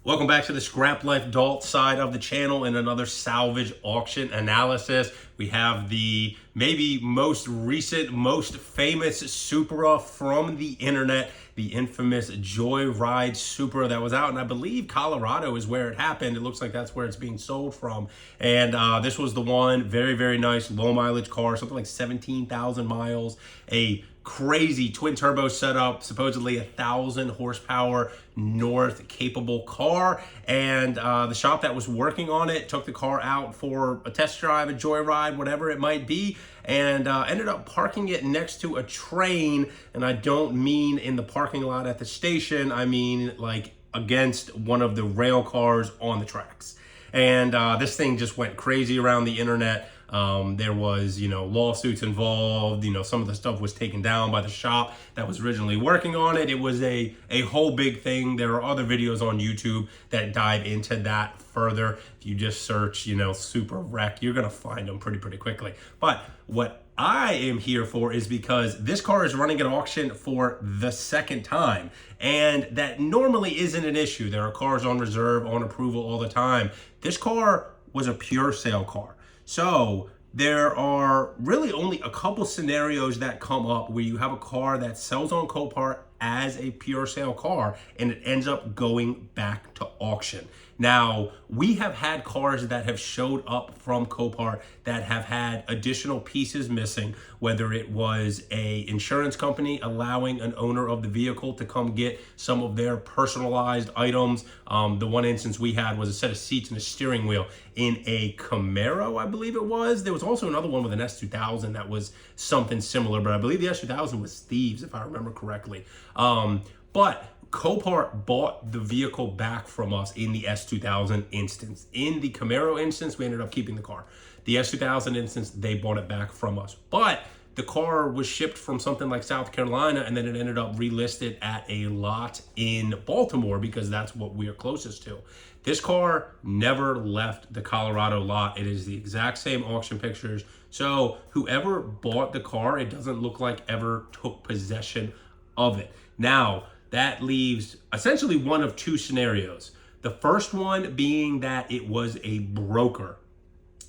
Welcome back to the Scrap Life Adult side of the channel and another salvage auction analysis. We have the maybe most recent, most famous Supra from the internet, the infamous Joyride Supra that was out, and I believe Colorado is where it happened. It looks like that's where it's being sold from. And this was the one, very, very nice, low mileage car, something like 17,000 miles, a crazy twin turbo setup, supposedly 1,000 horsepower north capable car. And the shop that was working on it took the car out for a test drive, a joyride, whatever it might be, and ended up parking it next to a train. And I don't mean in the parking lot at the station, I mean like against one of the rail cars on the tracks. And this thing just went crazy around the internet. There was, lawsuits involved. Some of the stuff was taken down by the shop that was originally working on it. It was a whole big thing. There are other videos on YouTube that dive into that further. If you just search, Supra wreck, you're going to find them pretty quickly. But what I am here for is because this car is running at auction for the second time, and that normally isn't an issue. There are cars on reserve, on approval all the time. This car was a pure sale car. So there are really only a couple scenarios that come up where you have a car that sells on Copart as a pure sale car and it ends up going back to auction. Now, we have had cars that have showed up from Copart that have had additional pieces missing, whether it was a insurance company allowing an owner of the vehicle to come get some of their personalized items. The one instance we had was a set of seats and a steering wheel in a Camaro, I believe it was. There was also another one with an S2000 that was something similar, but I believe the S2000 was thieves, if I remember correctly. But Copart bought the vehicle back from us in the S2000 instance. In the Camaro instance, we ended up keeping the car. The S2000 instance, they bought it back from us. But the car was shipped from something like South Carolina, and then it ended up relisted at a lot in Baltimore because that's what we are closest to. This car never left the Colorado lot. It is the exact same auction pictures. So whoever bought the car, it doesn't look like ever took possession of it. Now, that leaves essentially one of two scenarios. The first one being that it was a broker.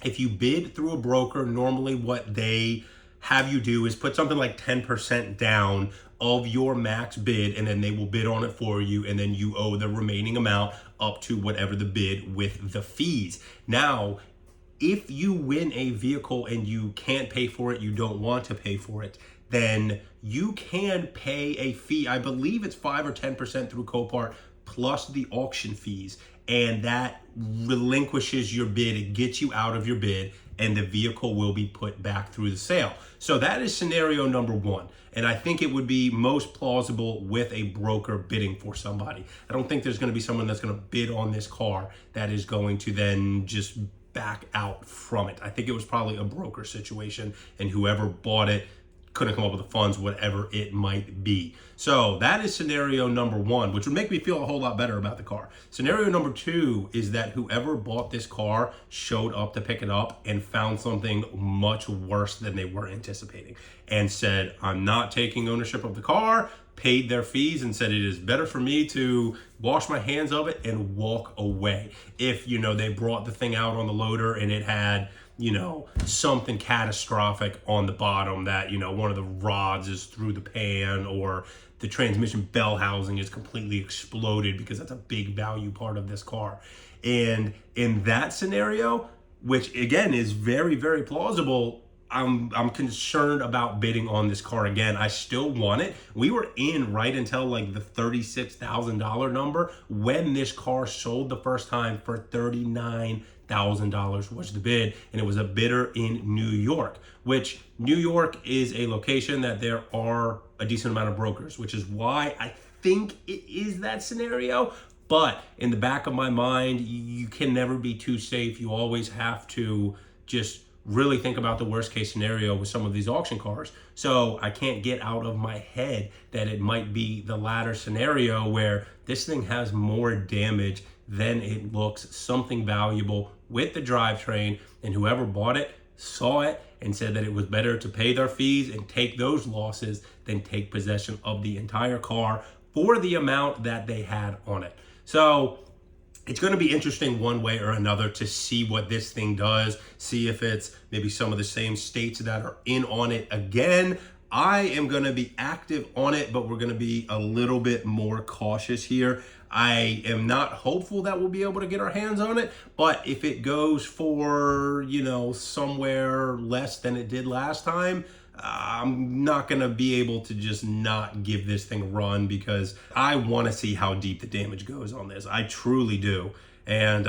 If you bid through a broker, normally what they have you do is put something like 10% down of your max bid, and then they will bid on it for you, and then you owe the remaining amount up to whatever the bid with the fees. Now, if you win a vehicle and you can't pay for it, you don't want to pay for it, then you can pay a fee. I believe it's 5 or 10% through Copart plus the auction fees, and that relinquishes your bid. It gets you out of your bid, and the vehicle will be put back through the sale. So that is scenario number one. And I think it would be most plausible with a broker bidding for somebody. I don't think there's going to be someone that's going to bid on this car that is going to then just back out from it. I think it was probably a broker situation, and whoever bought it couldn't come up with the funds, whatever it might be. So that is scenario number one, which would make me feel a whole lot better about the car. Scenario number two is that whoever bought this car showed up to pick it up and found something much worse than they were anticipating and said, I'm not taking ownership of the car, paid their fees, and said it is better for me to wash my hands of it and walk away. If, they brought the thing out on the loader and it had, something catastrophic on the bottom that, one of the rods is through the pan, or the transmission bell housing is completely exploded, because that's a big value part of this car. And in that scenario, which again is very, very plausible, I'm concerned about bidding on this car again. I still want it. We were in right until like the $36,000 number when this car sold the first time for $39,000 was the bid, and it was a bidder in New York, which New York is a location that there are a decent amount of brokers, which is why I think it is that scenario. But in the back of my mind, you can never be too safe. You always have to just really think about the worst case scenario with some of these auction cars. So I can't get out of my head that it might be the latter scenario where this thing has more damage than it looks, something valuable with the drivetrain, and whoever bought it saw it and said that it was better to pay their fees and take those losses than take possession of the entire car for the amount that they had on it. So It's going to be interesting one way or another to see what this thing does, see if it's maybe some of the same states that are in on it again. I am going to be active on it, but we're going to be a little bit more cautious here. I am not hopeful that we'll be able to get our hands on it, but if it goes for, somewhere less than it did last time, I'm not going to be able to just not give this thing a run, because I want to see how deep the damage goes on this. I truly do. And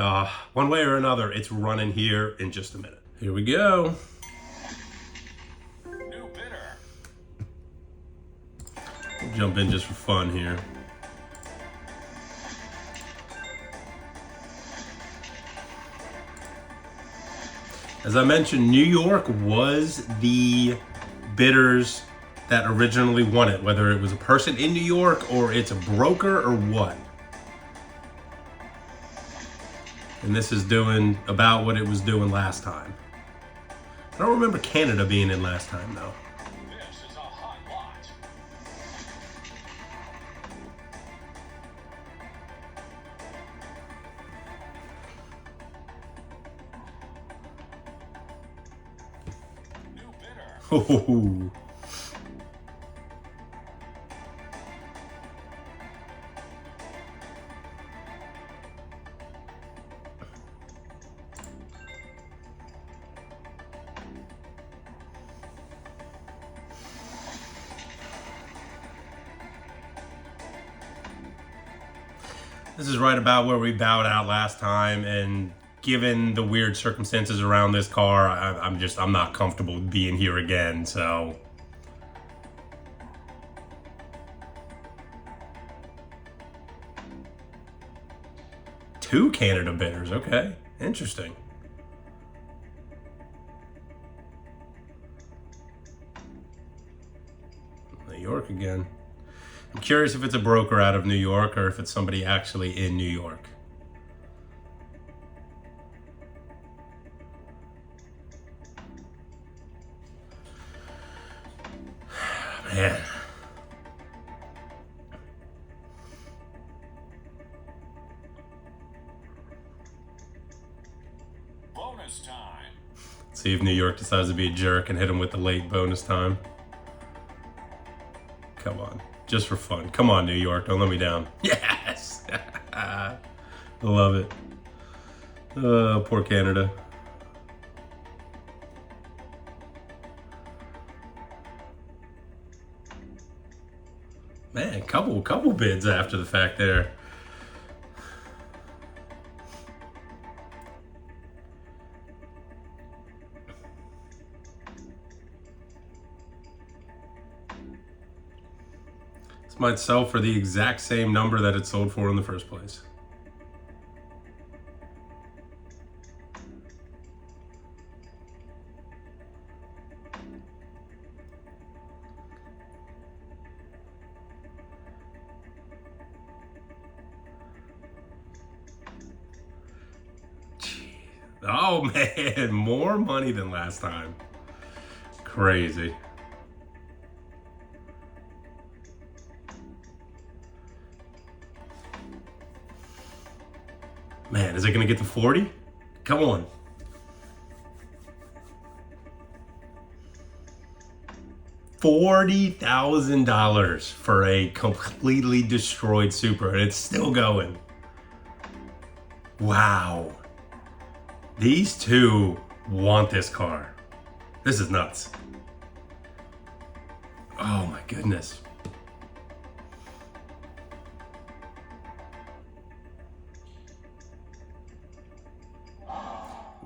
one way or another, it's running here in just a minute. Here we go. New bidder. We'll jump in just for fun here. As I mentioned, New York was the bidders that originally won it, whether it was a person in New York or it's a broker or what. And this is doing about what it was doing last time. I don't remember Canada being in last time though. This is a hot lot. Oh. This is right about where we bowed out last time, and given the weird circumstances around this car, I'm not comfortable being here again, so. Two Canada bidders, okay, interesting. New York again. I'm curious if it's a broker out of New York or if it's somebody actually in New York. Man. Bonus time. Let's see if New York decides to be a jerk and hit him with the late bonus time. Come on, just for fun. Come on, New York, don't let me down. Yes! I love it. Poor Canada. Man, couple bids after the fact there. This might sell for the exact same number that it sold for in the first place. Oh man, more money than last time. Crazy. Man, is it gonna get to 40? Come on. $40,000 for a completely destroyed Supra, and it's still going. Wow. These two want this car. This is nuts. Oh my goodness.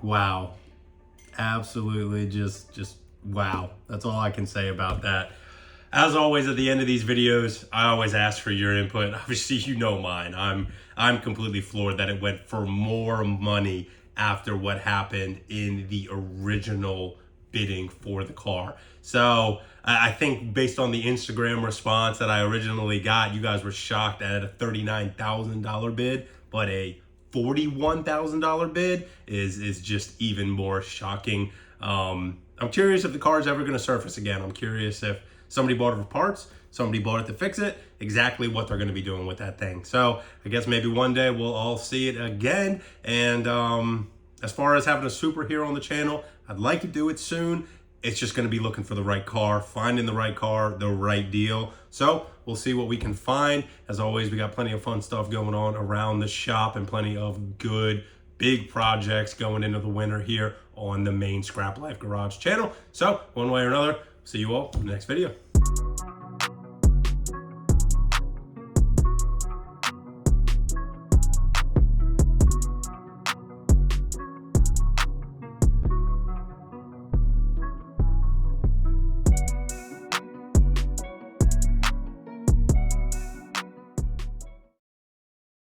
Wow. Absolutely just wow. That's all I can say about that. As always, at the end of these videos, I always ask for your input. Obviously, you know mine. I'm completely floored that it went for more money after what happened in the original bidding for the car. So I think based on the Instagram response that I originally got, you guys were shocked at a $39,000 bid, but a $41,000 bid is just even more shocking. I'm curious if the car is ever going to surface again. I'm curious if Somebody bought it for parts, somebody bought it to fix it, exactly what they're going to be doing with that thing. So I guess maybe one day we'll all see it again. And as far as having a Supra here on the channel, I'd like to do it soon. It's just going to be looking for the right car, finding the right car, the right deal. So we'll see what we can find. As always, we got plenty of fun stuff going on around the shop and plenty of good big projects going into the winter here on the main Scrap Life Garage channel. So one way or another, see you all in the next video.